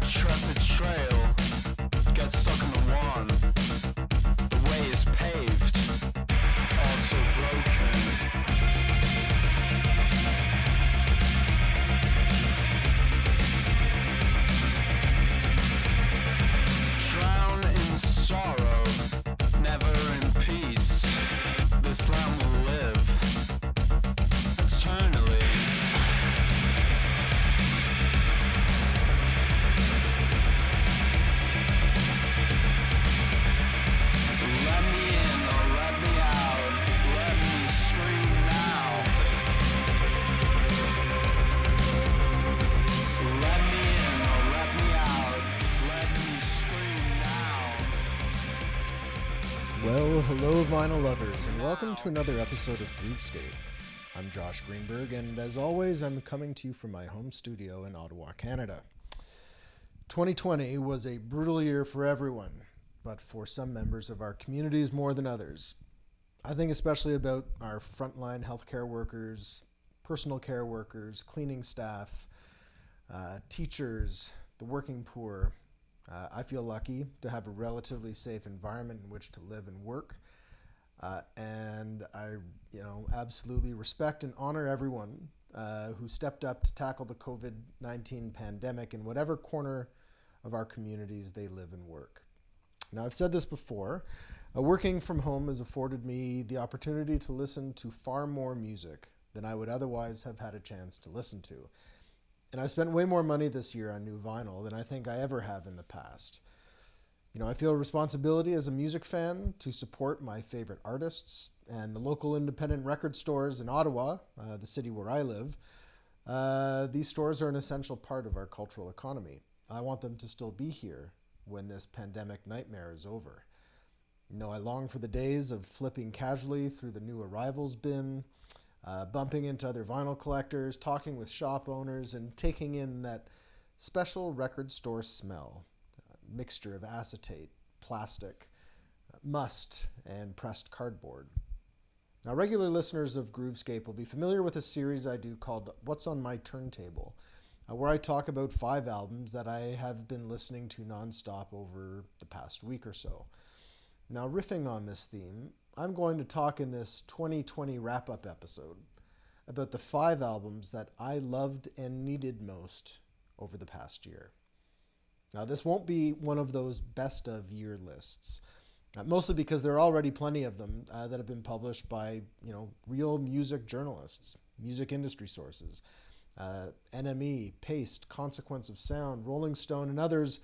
Traffic trail, get stuck in the one. The way is paved, also broken. Drown in sorrow, never in peace. This land will live eternally. Well, hello vinyl lovers, and welcome to another episode of Groovescape. I'm Josh Greenberg, and as always, I'm coming to you from my home studio in Ottawa, Canada. 2020 was a brutal year for everyone, but for some members of our communities more than others. I think especially about our frontline healthcare workers, personal care workers, cleaning staff, teachers, the working poor. I feel lucky to have a relatively safe environment in which to live and work. And I, absolutely respect and honor everyone who stepped up to tackle the COVID-19 pandemic in whatever corner of our communities they live and work. Now, I've said this before, working from home has afforded me the opportunity to listen to far more music than I would otherwise have had a chance to listen to. And I've spent way more money this year on new vinyl than I think I ever have in the past. I feel a responsibility as a music fan to support my favorite artists and the local independent record stores in Ottawa, the city where I live. These stores are an essential part of our cultural economy. I want them to still be here when this pandemic nightmare is over. I long for the days of flipping casually through the new arrivals bin, bumping into other vinyl collectors, talking with shop owners, and taking in that special record store smell, mixture of acetate, plastic, must, and pressed cardboard. Now, regular listeners of Groovescape will be familiar with a series I do called What's on My Turntable, where I talk about 5 albums that I have been listening to nonstop over the past week or so. Now, riffing on this theme, I'm going to talk in this 2020 wrap-up episode about the 5 albums that I loved and needed most over the past year. Now, this won't be one of those best of year lists, mostly because there are already plenty of them that have been published by, real music journalists, music industry sources. NME, Paste, Consequence of Sound, Rolling Stone, and others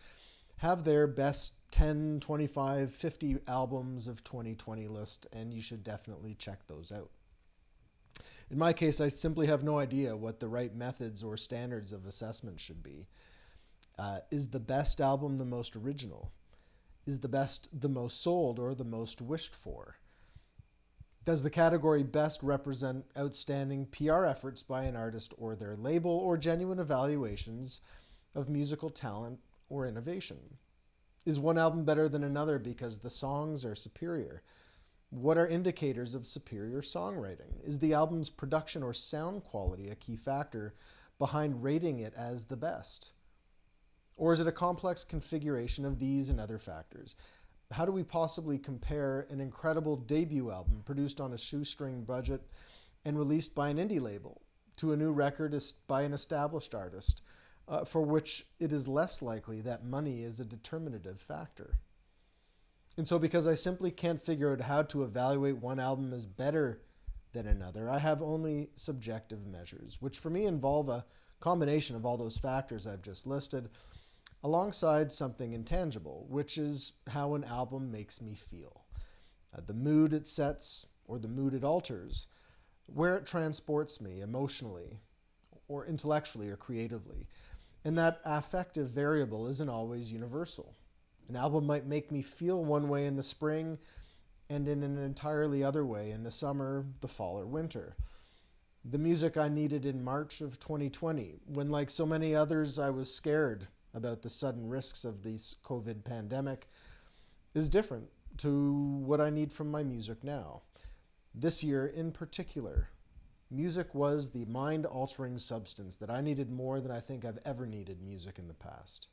have their best 10, 25, 50 albums of 2020 list, and you should definitely check those out. In my case, I simply have no idea what the right methods or standards of assessment should be. Is the best album the most original? Is the best the most sold or the most wished for? Does the category best represent outstanding PR efforts by an artist or their label, or genuine evaluations of musical talent or innovation? Is one album better than another because the songs are superior? What are indicators of superior songwriting? Is the album's production or sound quality a key factor behind rating it as the best? Or is it a complex configuration of these and other factors? How do we possibly compare an incredible debut album produced on a shoestring budget and released by an indie label to a new record by an established artist, for which it is less likely that money is a determinative factor? And so because I simply can't figure out how to evaluate one album as better than another, I have only subjective measures, which for me involve a combination of all those factors I've just listed, alongside something intangible, which is how an album makes me feel. The mood it sets or the mood it alters, where it transports me emotionally or intellectually or creatively. And that affective variable isn't always universal. An album might make me feel one way in the spring and in an entirely other way in the summer, the fall, or winter. The music I needed in March of 2020, when like so many others I was scared about the sudden risks of this COVID pandemic, is different to what I need from my music now. This year in particular, music was the mind-altering substance that I needed more than I think I've ever needed music in the past.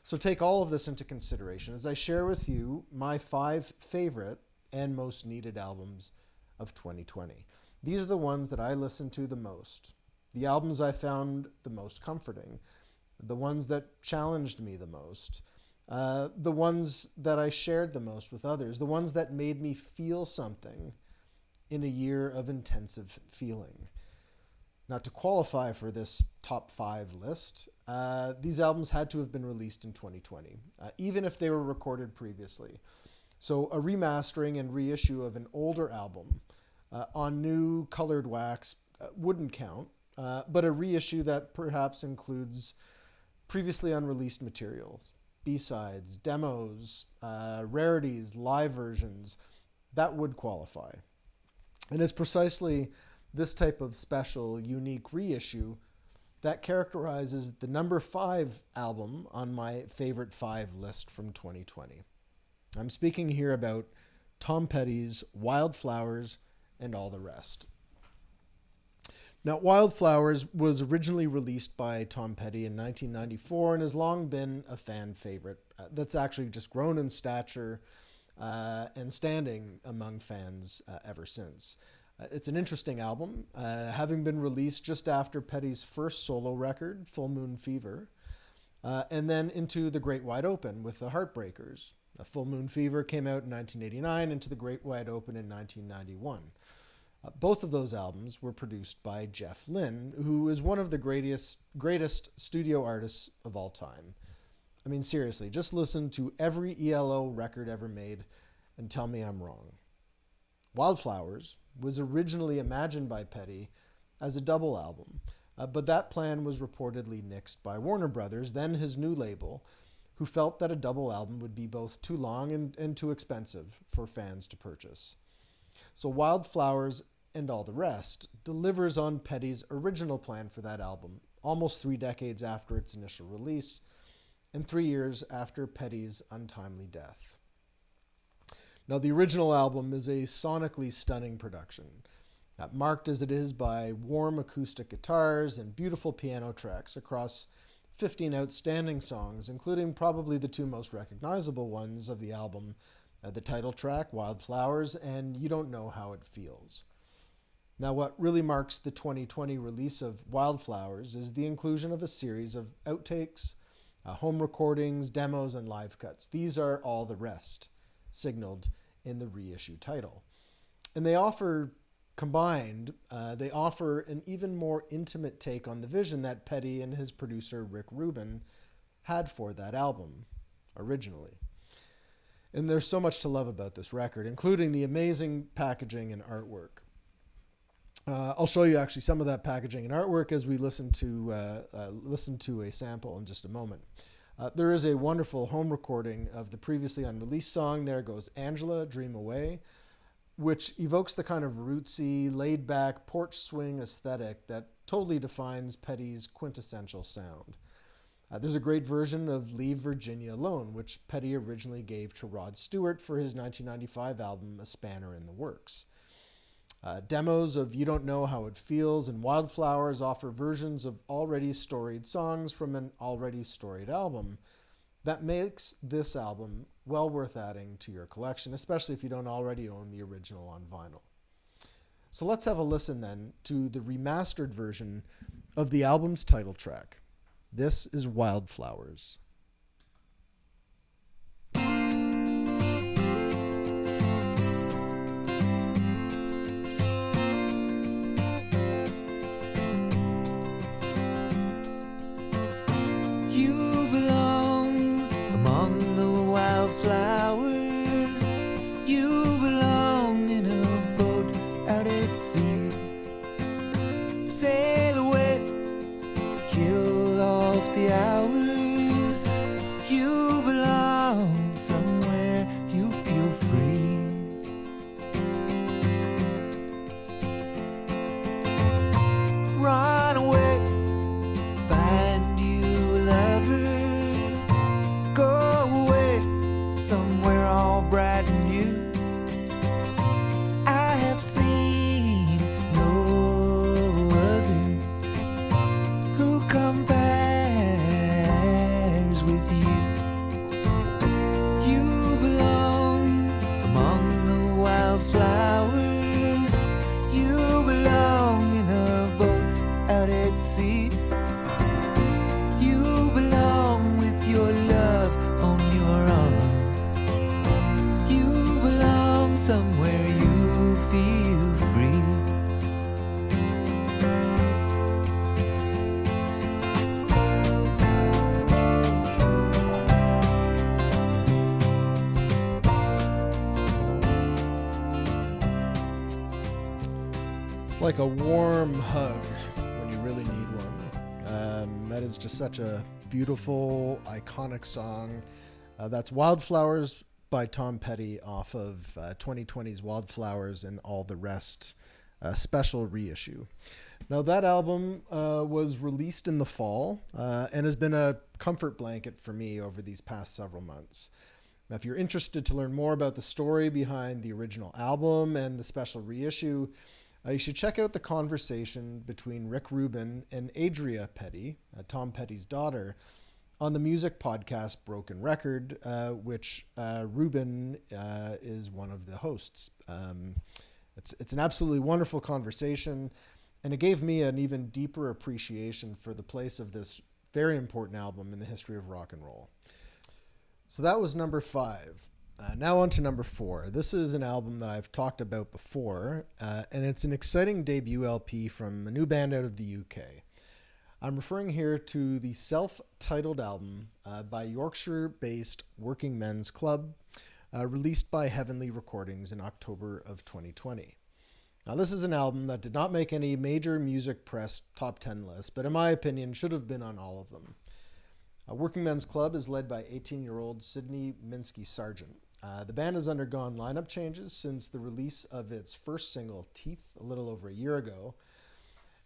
So take all of this into consideration as I share with you my 5 favorite and most needed albums of 2020. These are the ones that I listened to the most, the albums I found the most comforting, the ones that challenged me the most, the ones that I shared the most with others, the ones that made me feel something in a year of intensive feeling. Now, to qualify for this top 5 list, these albums had to have been released in 2020, even if they were recorded previously. So a remastering and reissue of an older album on new colored wax wouldn't count, but a reissue that perhaps includes previously unreleased materials, B-sides, demos, rarities, live versions, that would qualify. And it's precisely this type of special, unique reissue that characterizes the number 5 album on my favorite 5 list from 2020. I'm speaking here about Tom Petty's Wildflowers and All the Rest. Now, Wildflowers was originally released by Tom Petty in 1994 and has long been a fan favorite that's actually just grown in stature and standing among fans ever since. It's an interesting album, having been released just after Petty's first solo record, Full Moon Fever, and then into The Great Wide Open with the Heartbreakers. Full Moon Fever came out in 1989, into The Great Wide Open in 1991. Both of those albums were produced by Jeff Lynne, who is one of the greatest studio artists of all time. I mean, seriously, just listen to every ELO record ever made and tell me I'm wrong. Wildflowers was originally imagined by Petty as a double album, but that plan was reportedly nixed by Warner Brothers, then his new label, who felt that a double album would be both too long and too expensive for fans to purchase. So Wildflowers and All the Rest delivers on Petty's original plan for that album, almost 3 decades after its initial release, and 3 years after Petty's untimely death. Now, the original album is a sonically stunning production, marked as it is by warm acoustic guitars and beautiful piano tracks across 15 outstanding songs, including probably the 2 most recognizable ones of the album, the title track, Wildflowers, and You Don't Know How It Feels. Now, what really marks the 2020 release of Wildflowers is the inclusion of a series of outtakes, home recordings, demos, and live cuts. These are All the Rest, signaled in the reissue title. And they offer, combined, they offer an even more intimate take on the vision that Petty and his producer Rick Rubin had for that album originally. And there's so much to love about this record, including the amazing packaging and artwork. I'll show you actually some of that packaging and artwork as we listen to a sample in just a moment. There is a wonderful home recording of the previously unreleased song, There Goes Angela, Dream Away, which evokes the kind of rootsy, laid-back, porch swing aesthetic that totally defines Petty's quintessential sound. There's a great version of Leave Virginia Alone, which Petty originally gave to Rod Stewart for his 1995 album, A Spanner in the Works. Demos of You Don't Know How It Feels and Wildflowers offer versions of already storied songs from an already storied album that makes this album well worth adding to your collection, especially if you don't already own the original on vinyl. So let's have a listen then to the remastered version of the album's title track. This is Wildflowers. like a warm hug when you really need one. That is just such a beautiful, iconic song. That's Wildflowers by Tom Petty off of 2020's Wildflowers and All the Rest special reissue. Now, that album was released in the fall and has been a comfort blanket for me over these past several months. Now, if you're interested to learn more about the story behind the original album and the special reissue, you should check out the conversation between Rick Rubin and Adria Petty, Tom Petty's daughter, on the music podcast Broken Record, which Rubin is one of the hosts. It's an absolutely wonderful conversation, and it gave me an even deeper appreciation for the place of this very important album in the history of rock and roll. So that was number 5. Now on to number 4. This is an album that I've talked about before, and it's an exciting debut LP from a new band out of the UK. I'm referring here to the self-titled album by Yorkshire-based Working Men's Club, released by Heavenly Recordings in October of 2020. Now, this is an album that did not make any major music press top 10 lists, but in my opinion should have been on all of them. Working Men's Club is led by 18-year-old Sydney Minsky Sargent. The band has undergone lineup changes since the release of its first single, Teeth, a little over a year ago.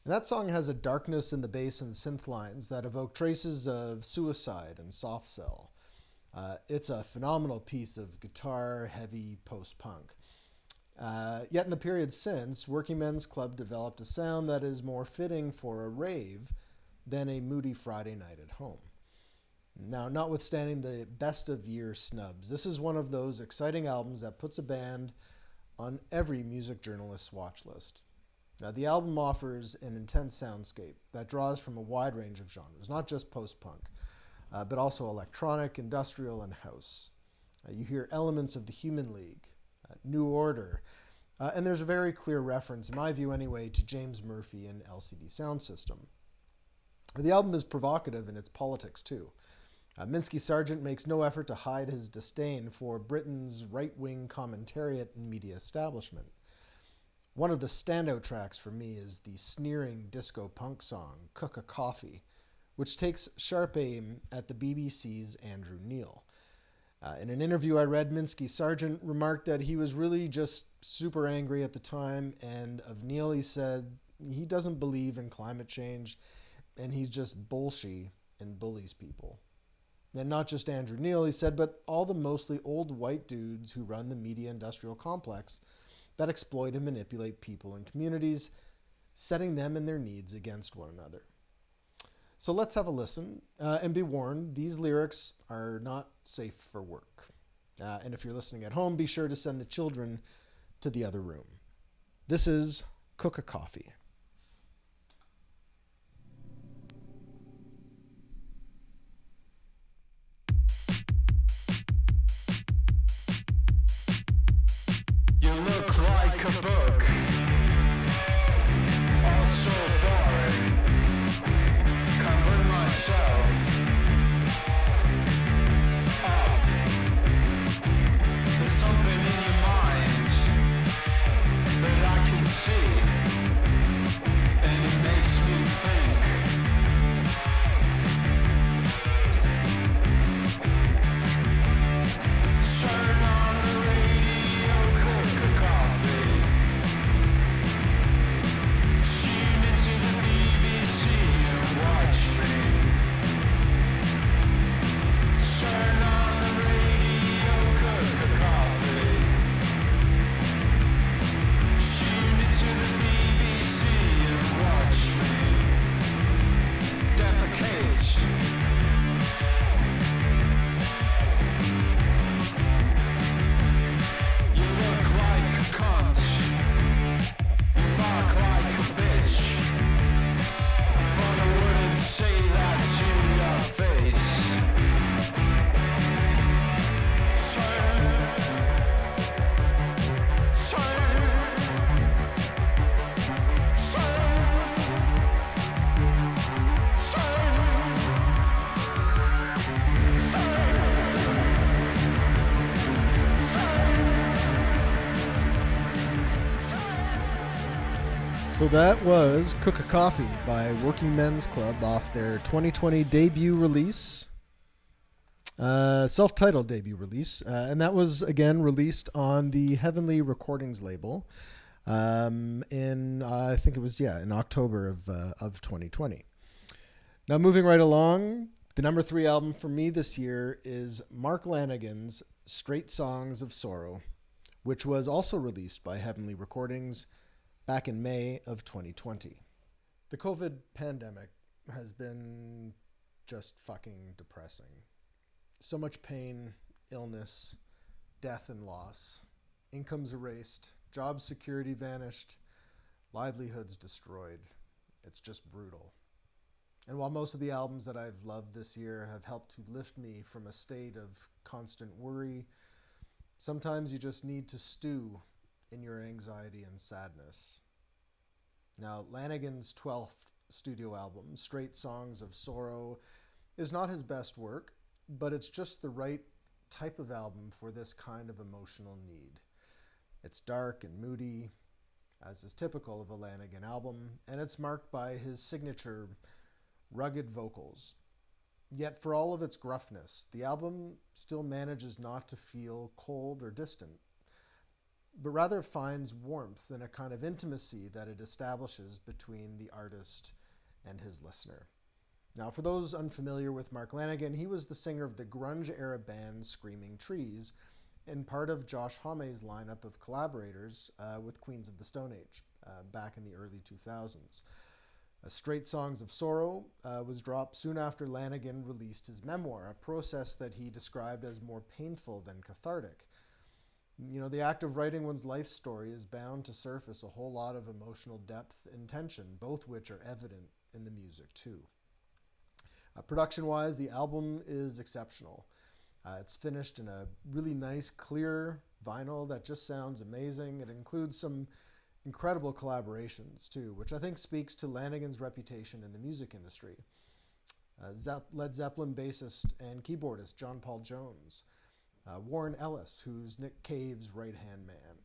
And that song has a darkness in the bass and synth lines that evoke traces of Suicide and Soft Cell. It's a phenomenal piece of guitar-heavy post-punk. Yet in the period since, Working Men's Club developed a sound that is more fitting for a rave than a moody Friday night at home. Now, notwithstanding the best of year snubs, this is one of those exciting albums that puts a band on every music journalist's watch list. Now, the album offers an intense soundscape that draws from a wide range of genres, not just post-punk, but also electronic, industrial, and house. You hear elements of the Human League, New Order, and there's a very clear reference, in my view anyway, to James Murphy and LCD Sound System. The album is provocative in its politics, too. Minsky Sargent makes no effort to hide his disdain for Britain's right-wing commentariat and media establishment. One of the standout tracks for me is the sneering disco punk song, Cook a Coffee, which takes sharp aim at the BBC's Andrew Neil. In an interview I read, Minsky Sargent remarked that he was really just super angry at the time, and of Neil he said he doesn't believe in climate change, and he's just bullshit and bullies people. And not just Andrew Neil, he said, but all the mostly old white dudes who run the media industrial complex that exploit and manipulate people and communities, setting them and their needs against one another. So let's have a listen, and be warned, these lyrics are not safe for work. And if you're listening at home, be sure to send the children to the other room. This is Cook a Coffee. You look like a book, all so boring. Can't bring myself up. There's something in your mind that I can see. So that was Cook a Coffee by Working Men's Club off their 2020 debut release, self-titled debut release. And that was, again, released on the Heavenly Recordings label in October of 2020. Now, moving right along, the number 3 album for me this year is Mark Lanegan's Straight Songs of Sorrow, which was also released by Heavenly Recordings back in May of 2020. The COVID pandemic has been just fucking depressing. So much pain, illness, death and loss, incomes erased, job security vanished, livelihoods destroyed. It's just brutal. And while most of the albums that I've loved this year have helped to lift me from a state of constant worry, sometimes you just need to stew in your anxiety and sadness. Now, Lanegan's 12th studio album, Straight Songs of Sorrow, is not his best work, but it's just the right type of album for this kind of emotional need. It's dark and moody, as is typical of a Lanegan album, and it's marked by his signature rugged vocals. Yet for all of its gruffness, the album still manages not to feel cold or distant, but rather finds warmth in a kind of intimacy that it establishes between the artist and his listener. Now, for those unfamiliar with Mark Lanegan, he was the singer of the grunge-era band Screaming Trees and part of Josh Homme's lineup of collaborators with Queens of the Stone Age back in the early 2000s. Straight Songs of Sorrow was dropped soon after Lanegan released his memoir, a process that he described as more painful than cathartic. You know, the act of writing one's life story is bound to surface a whole lot of emotional depth and tension, both which are evident in the music too. Production-wise, the album is exceptional. It's finished in a really nice, clear vinyl that just sounds amazing. It includes some incredible collaborations too, which I think speaks to Lanegan's reputation in the music industry. Led Zeppelin bassist and keyboardist John Paul Jones, Warren Ellis, who's Nick Cave's right-hand man,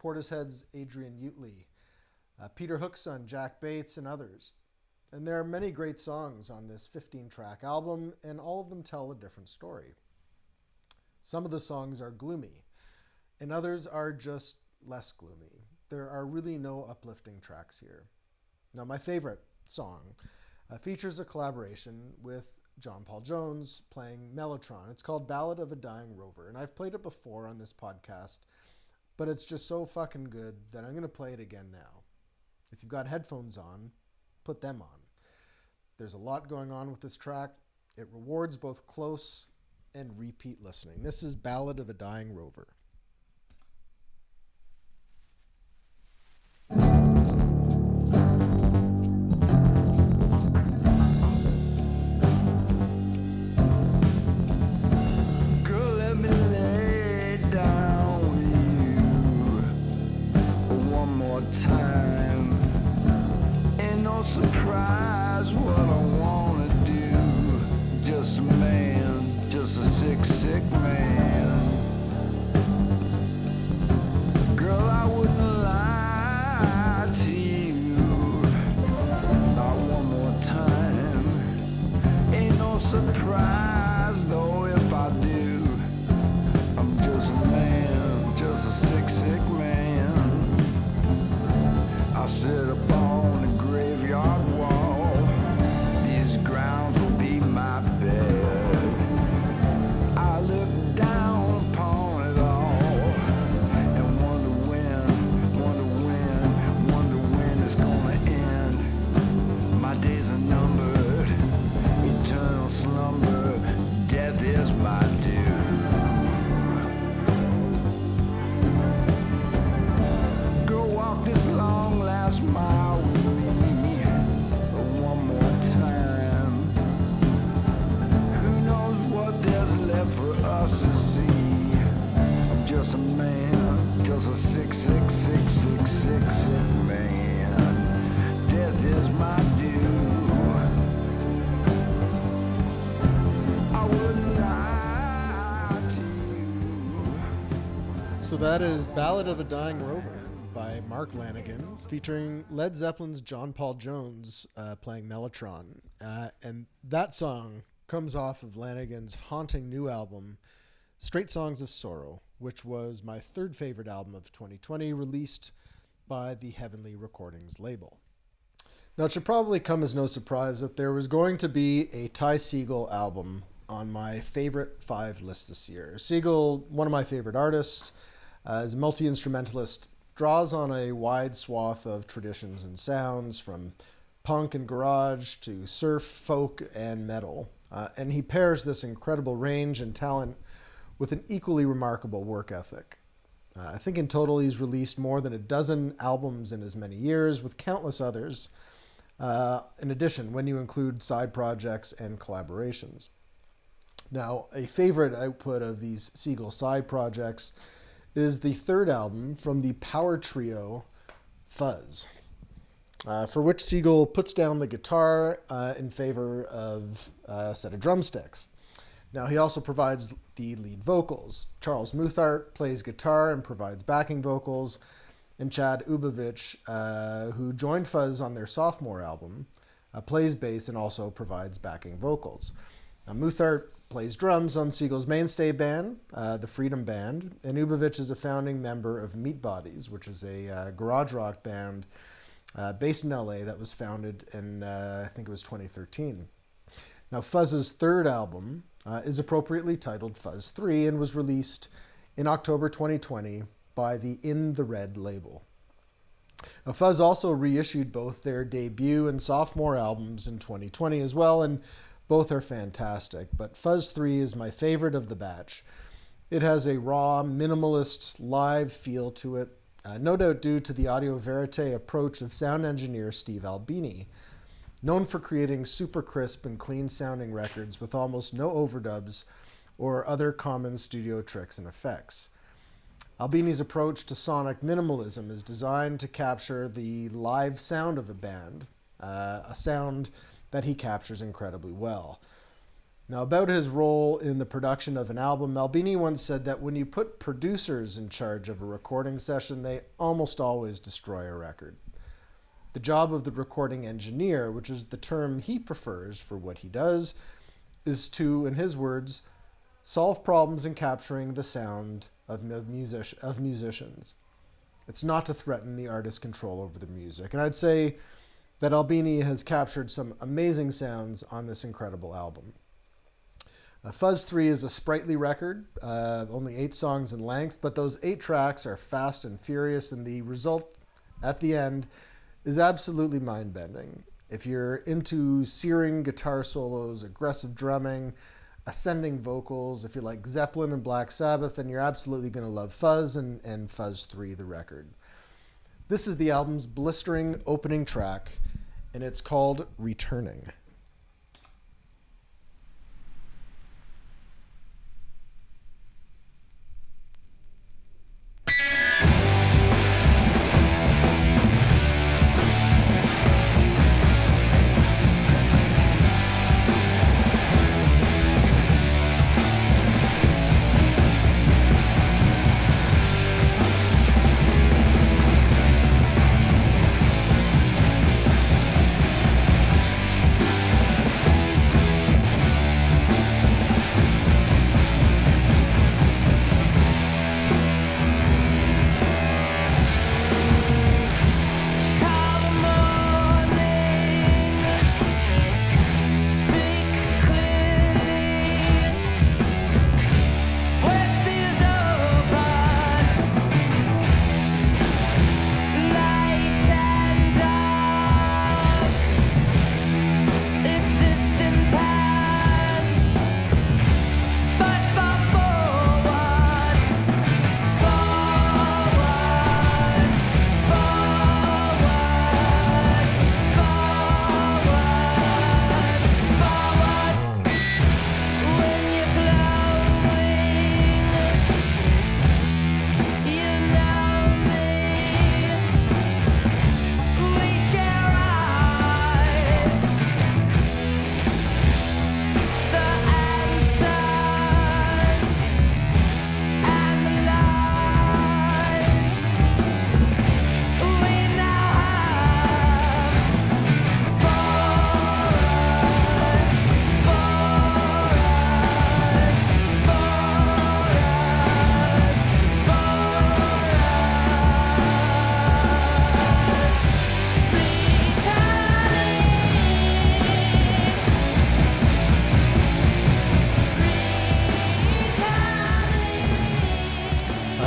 Portishead's Adrian Utley, Peter Hook's son Jack Bates, and others. And there are many great songs on this 15-track album, and all of them tell a different story. Some of the songs are gloomy, and others are just less gloomy. There are really no uplifting tracks here. Now, my favorite song features a collaboration with John Paul Jones playing Mellotron. It's called Ballad of a Dying Rover, and I've played it before on this podcast, but it's just so fucking good that I'm going to play it again now. If you've got headphones on, put them on. There's a lot going on with this track. It rewards both close and repeat listening. This is Ballad of a Dying Rover. Surprise what I wanna do. Just a man, just a sick man. Girl, I wouldn't lie to you. Not one more time. Ain't no surprise though if I do. I'm just a man, just a sick man. I sit up on the graveyard wall. These grounds will be my bed. I look down upon it all and wonder when it's gonna end. My days are numbered, eternal slumber, death is my due. Go walk this long last mile with me one more time. Who knows what there's left for us to see? I'm just a man, just a sick man. Death is my due. I wouldn't lie to you. So that is Ballad of a Dying Rover by by Mark Lanigan, featuring Led Zeppelin's John Paul Jones playing Mellotron. And that song comes off of Lanigan's haunting new album, Straight Songs of Sorrow, which was my third favorite album of 2020, released by the Heavenly Recordings label. Now, it should probably come as no surprise that there was going to be a Ty Segall album on my favorite 5 list this year. Segall, one of my favorite artists, is a multi-instrumentalist, draws on a wide swath of traditions and sounds, from punk and garage to surf, folk, and metal. And he pairs this incredible range and talent with an equally remarkable work ethic. I think in total he's released more than a dozen albums in as many years, with countless others, in addition, when you include side projects and collaborations. Now, a favorite output of these Segall side projects is the third album from the power trio Fuzz, for which Segall puts down the guitar in favor of a set of drumsticks. Now, he also provides the lead vocals. Charles Muthart plays guitar and provides backing vocals, and Chad Ubovich, who joined Fuzz on their sophomore album, plays bass and also provides backing vocals. Now, Muthart plays drums on Segall's mainstay band, the Freedom Band, and Ubovich is a founding member of Meat Bodies, which is a garage rock band based in LA that was founded in, I think it was 2013. Now, Fuzz's third album is appropriately titled Fuzz 3 and was released in October 2020 by the In the Red label. Now, Fuzz also reissued both their debut and sophomore albums in 2020 as well, and both are fantastic, but Fuzz 3 is my favorite of the batch. It has a raw, minimalist, live feel to it, no doubt due to the audio verite approach of sound engineer Steve Albini, known for creating super crisp and clean-sounding records with almost no overdubs or other common studio tricks and effects. Albini's approach to sonic minimalism is designed to capture the live sound of a band, a sound that he captures incredibly well. Now, about his role in the production of an album, Albini once said that when you put producers in charge of a recording session, they almost always destroy a record. The job of the recording engineer, which is the term he prefers for what he does, is to, in his words, solve problems in capturing the sound of musicians. It's not to threaten the artist's control over the music. And I'd say that Albini has captured some amazing sounds on this incredible album. Fuzz 3 is a sprightly record, only 8 songs in length, but those 8 tracks are fast and furious, and the result at the end is absolutely mind-bending. If you're into searing guitar solos, aggressive drumming, ascending vocals, if you like Zeppelin and Black Sabbath, then you're absolutely going to love Fuzz and Fuzz 3, the record. This is the album's blistering opening track, and it's called Returning.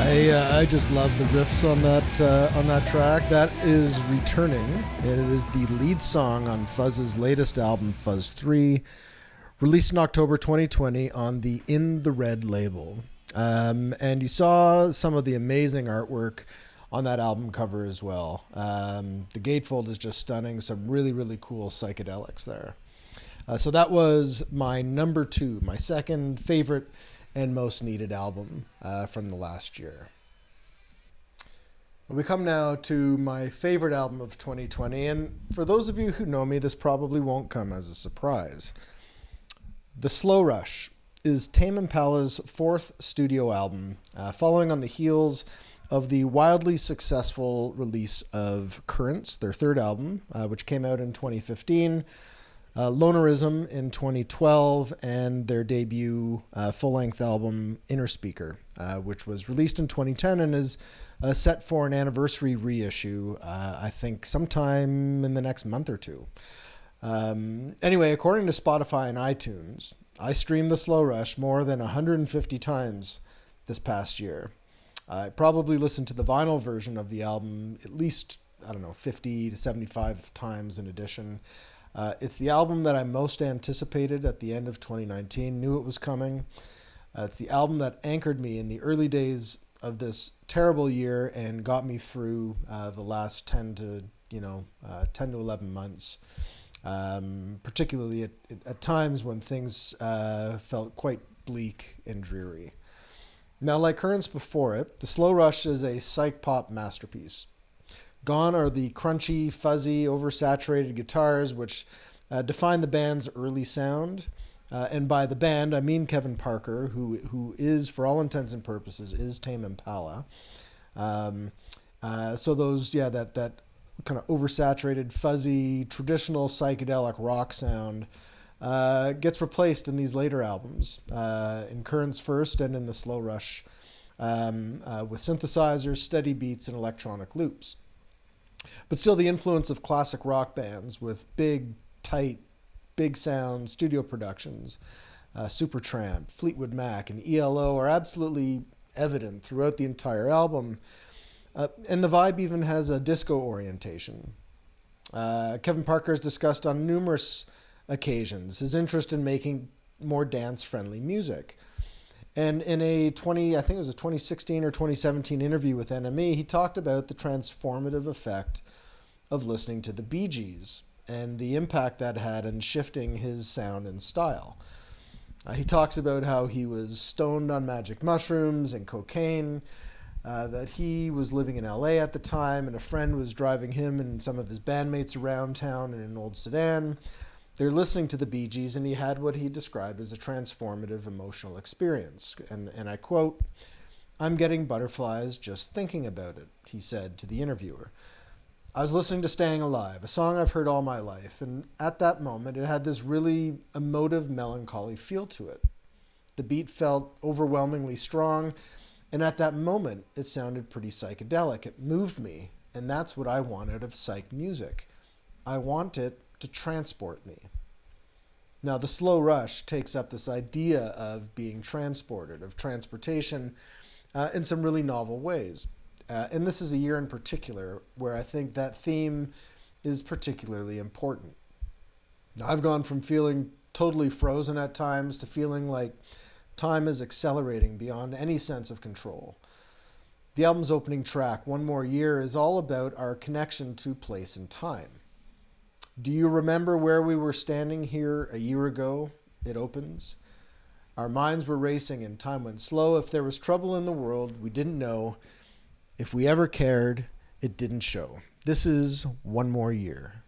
I just love the riffs on that track. That is Returning, and it is the lead song on Fuzz's latest album, Fuzz 3, released in October 2020 on the In the Red label. And you saw some of the amazing artwork on that album cover as well. The gatefold is just stunning. Some really, really cool psychedelics there. So that was my number 2, my second favorite and most needed album from the last year. We come now to my favorite album of 2020, and for those of you who know me, this probably won't come as a surprise. The Slow Rush is Tame Impala's 4th studio album, following on the heels of the wildly successful release of Currents, their 3rd album, which came out in 2015, Lonerism in 2012, and their debut full-length album Inner Speaker, which was released in 2010 and is set for an anniversary reissue, I think sometime in the next month or two. Anyway, according to Spotify and iTunes, I streamed The Slow Rush more than 150 times this past year. I probably listened to the vinyl version of the album at least, 50 to 75 times in addition. It's the album that I most anticipated at the end of 2019, knew it was coming. It's the album that anchored me in the early days of this terrible year and got me through the last 10 to 11 months, particularly at times when things felt quite bleak and dreary. Now, like Currents before it, The Slow Rush is a psych pop masterpiece. Gone are the crunchy, fuzzy, oversaturated guitars which define the band's early sound. And by the band, I mean Kevin Parker, who is, for all intents and purposes, is Tame Impala. So those, that kind of oversaturated, fuzzy, traditional psychedelic rock sound gets replaced in these later albums, in Currents first and in The Slow Rush, with synthesizers, steady beats, and electronic loops. But still the influence of classic rock bands with big, tight, big sound studio productions, Supertramp, Fleetwood Mac, and ELO are absolutely evident throughout the entire album. And the vibe even has a disco orientation. Kevin Parker has discussed on numerous occasions his interest in making more dance-friendly music. And in a 2016 or 2017 interview with NME, he talked about the transformative effect of listening to the Bee Gees and the impact that had in shifting his sound and style. He talks about how he was stoned on magic mushrooms and cocaine, that he was living in LA at the time, and a friend was driving him and some of his bandmates around town in an old sedan. They're listening to the Bee Gees, and he had what he described as a transformative emotional experience. And I quote, "I'm getting butterflies just thinking about it," he said to the interviewer. "I was listening to Staying Alive, a song I've heard all my life, and at that moment it had this really emotive, melancholy feel to it. The beat felt overwhelmingly strong, and at that moment it sounded pretty psychedelic. It moved me, and that's what I want out of psych music. I want it to transport me." Now, The Slow Rush takes up this idea of being transported, of transportation, in some really novel ways. And this is a year in particular where I think that theme is particularly important. Now, I've gone from feeling totally frozen at times to feeling like time is accelerating beyond any sense of control. The album's opening track, One More Year, is all about our connection to place and time. "Do you remember where we were standing here a year ago?" It opens. "Our minds were racing and time went slow. If there was trouble in the world, we didn't know. If we ever cared, it didn't show." This is One More Year.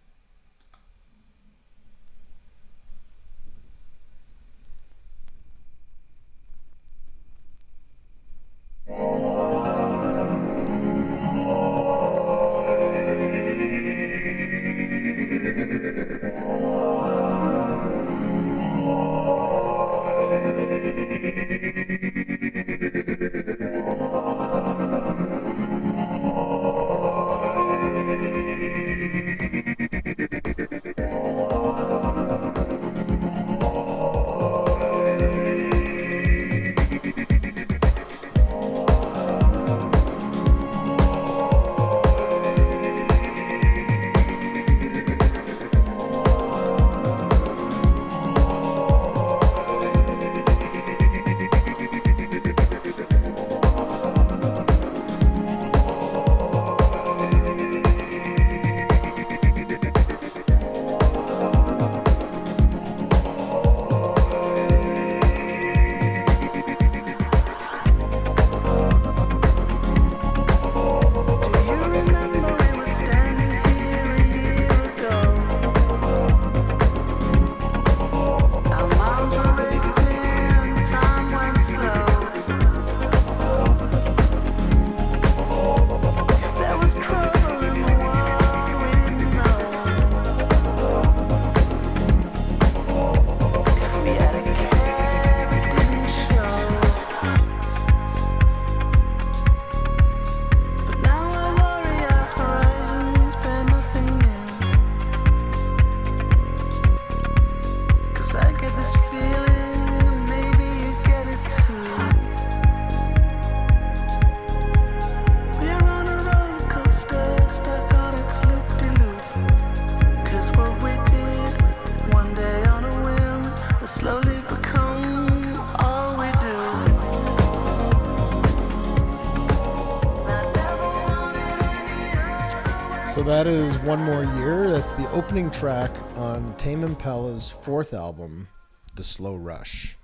So that is One More Year. That's the opening track on Tame Impala's fourth album, The Slow Rush.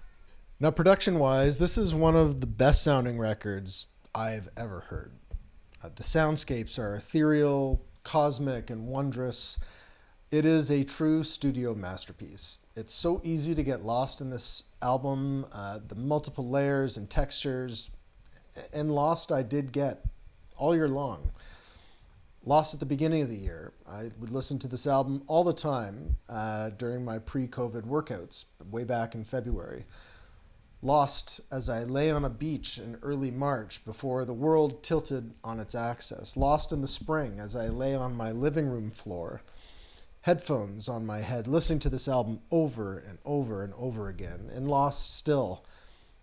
Now, production-wise, this is one of the best-sounding records I've ever heard. The soundscapes are ethereal, cosmic, and wondrous. It is a true studio masterpiece. It's so easy to get lost in this album, the multiple layers and textures, and lost I did get all year long. Lost at the beginning of the year. I would listen to this album all the time during my pre-COVID workouts, way back in February. Lost as I lay on a beach in early March before the world tilted on its axis. Lost in the spring as I lay on my living room floor, headphones on my head, listening to this album over and over and over again. And lost still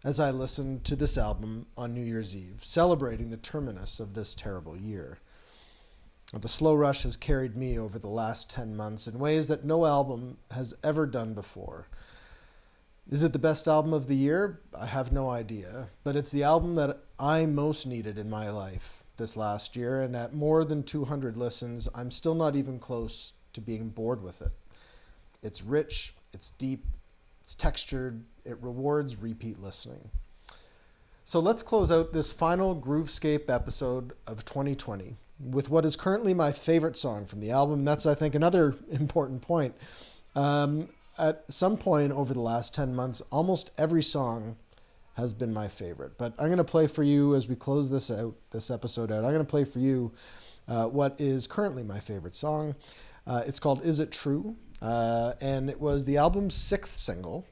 as I listened to this album on New Year's Eve, celebrating the terminus of this terrible year. The Slow Rush has carried me over the last 10 months in ways that no album has ever done before. Is it the best album of the year? I have no idea, but it's the album that I most needed in my life this last year, and at more than 200 listens, I'm still not even close to being bored with it. It's rich, it's deep, it's textured, it rewards repeat listening. So let's close out this final Groovescape episode of 2020 with what is currently my favorite song from the album. That's, I think, another important point. At some point over the last 10 months, almost every song has been my favorite. But I'm going to play for you as we close this episode out. I'm going to play for you what is currently my favorite song. It's called Is It True? And it was the album's 6th single.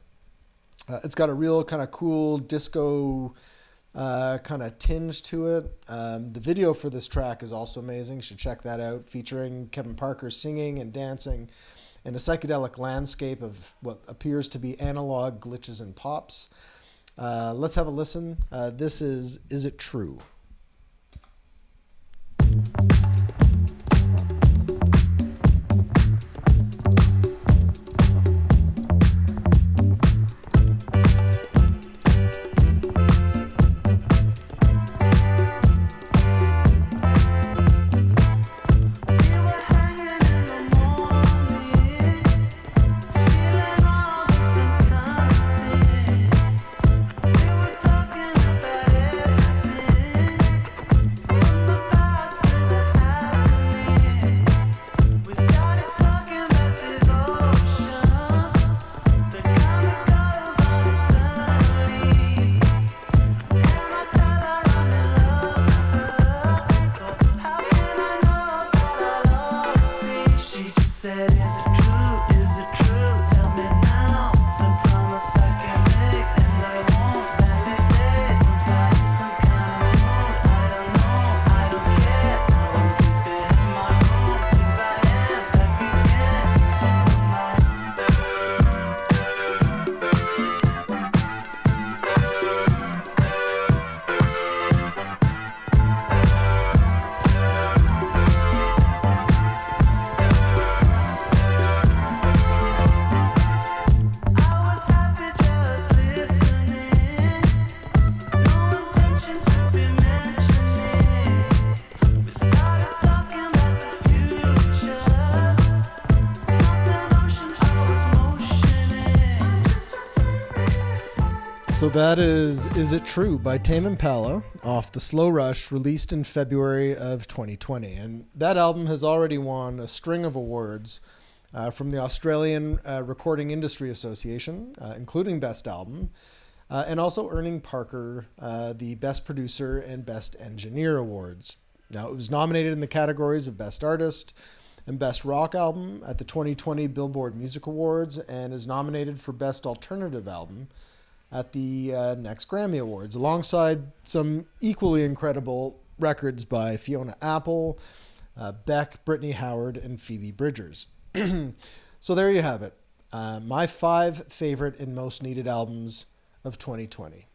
It's got a real kind of cool disco kind of tinge to it. The video for this track is also amazing. You should check that out, featuring Kevin Parker singing and dancing in a psychedelic landscape of what appears to be analog glitches and pops. Let's have a listen. This is It True? So that is It True by Tame Impala off The Slow Rush, released in February of 2020. And that album has already won a string of awards from the Australian Recording Industry Association, including Best Album, and also earning Parker the Best Producer and Best Engineer awards. Now, it was nominated in the categories of Best Artist and Best Rock Album at the 2020 Billboard Music Awards, and is nominated for Best Alternative Album at the next Grammy Awards, alongside some equally incredible records by Fiona Apple, Beck, Brittany Howard, and Phoebe Bridgers. So there you have it. My 5 favorite and most needed albums of 2020.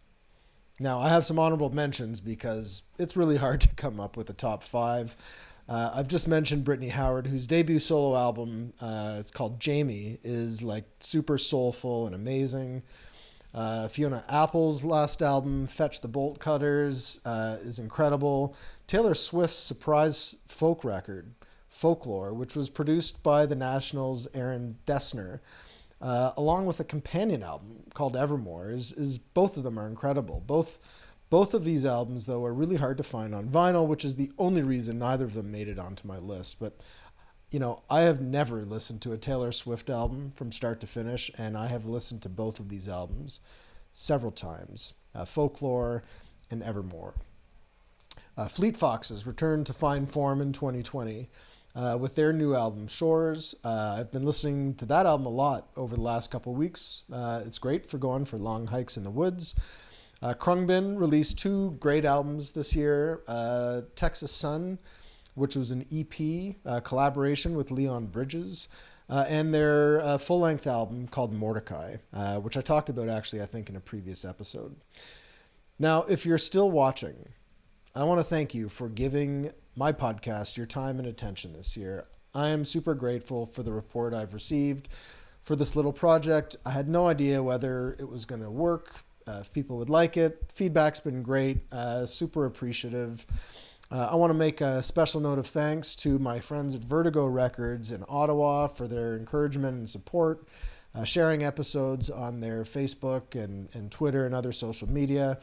Now, I have some honorable mentions because it's really hard to come up with a top 5. I've just mentioned Brittany Howard, whose debut solo album, it's called Jamie, is like super soulful and amazing. Fiona Apple's last album, Fetch the Bolt Cutters, is incredible. Taylor Swift's surprise folk record, Folklore, which was produced by the National's Aaron Dessner, along with a companion album called Evermore. Is both of them are incredible. Both of these albums, though, are really hard to find on vinyl, which is the only reason neither of them made it onto my list. But, I have never listened to a Taylor Swift album from start to finish, and I have listened to both of these albums several times, Folklore and Evermore. Fleet Foxes returned to fine form in 2020 with their new album, Shores. I've been listening to that album a lot over the last couple of weeks. It's great for going for long hikes in the woods. Krungbin released 2 great albums this year. Texas Sun, which was an EP collaboration with Leon Bridges, and their full-length album called Mordecai, which I talked about actually, I think, in a previous episode. Now, if you're still watching, I want to thank you for giving my podcast your time and attention this year. I am super grateful for the report I've received for this little project. I had no idea whether it was going to work, if people would like it. Feedback's been great, super appreciative. I want to make a special note of thanks to my friends at Vertigo Records in Ottawa for their encouragement and support, sharing episodes on their Facebook and Twitter and other social media.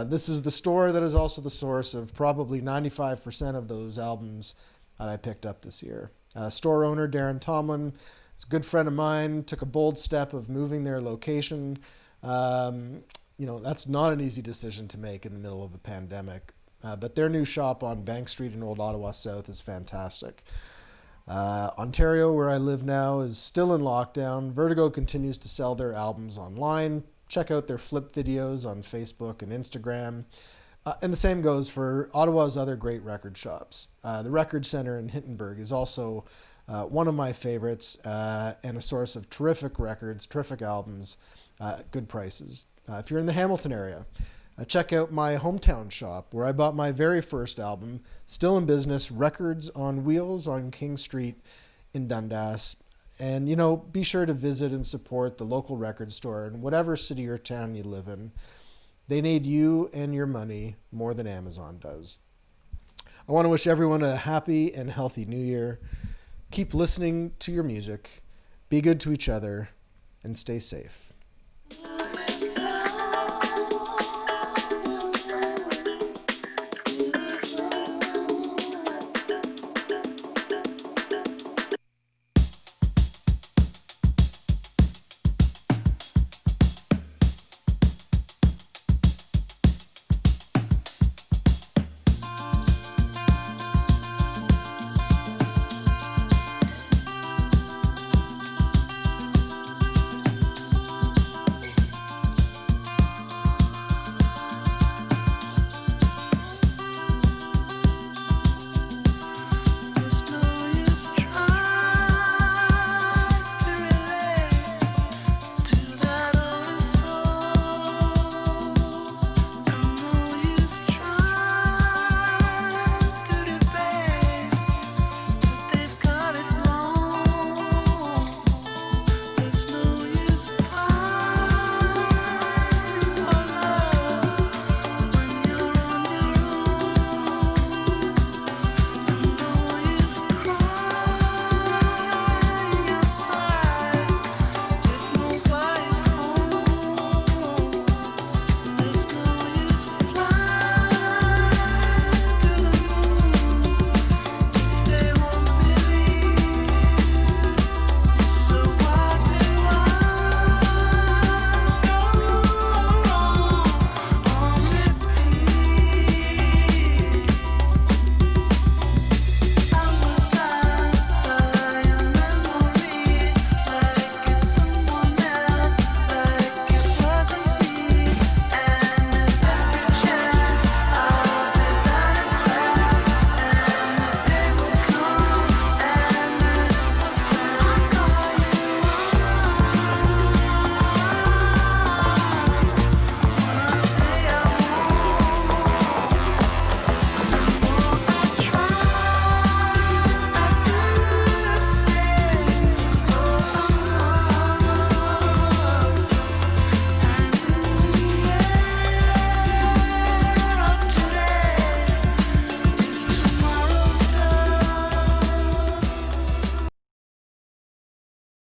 This is the store that is also the source of probably 95% of those albums that I picked up this year. Store owner Darren Tomlin is a good friend of mine, took a bold step of moving their location. That's not an easy decision to make in the middle of a pandemic. But their new shop on Bank Street in Old Ottawa South is fantastic. Ontario, where I live now, is still in lockdown. Vertigo continues to sell their albums online. Check out their flip videos on Facebook and Instagram. And the same goes for Ottawa's other great record shops. The Record Center in Hintonburg is also one of my favorites and a source of terrific records, terrific albums, good prices. If you're in the Hamilton area, check out my hometown shop where I bought my very first album, still in business, Records on Wheels on King Street in Dundas. And, be sure to visit and support the local record store in whatever city or town you live in. They need you and your money more than Amazon does. I want to wish everyone a happy and healthy new year. Keep listening to your music, be good to each other, and stay safe.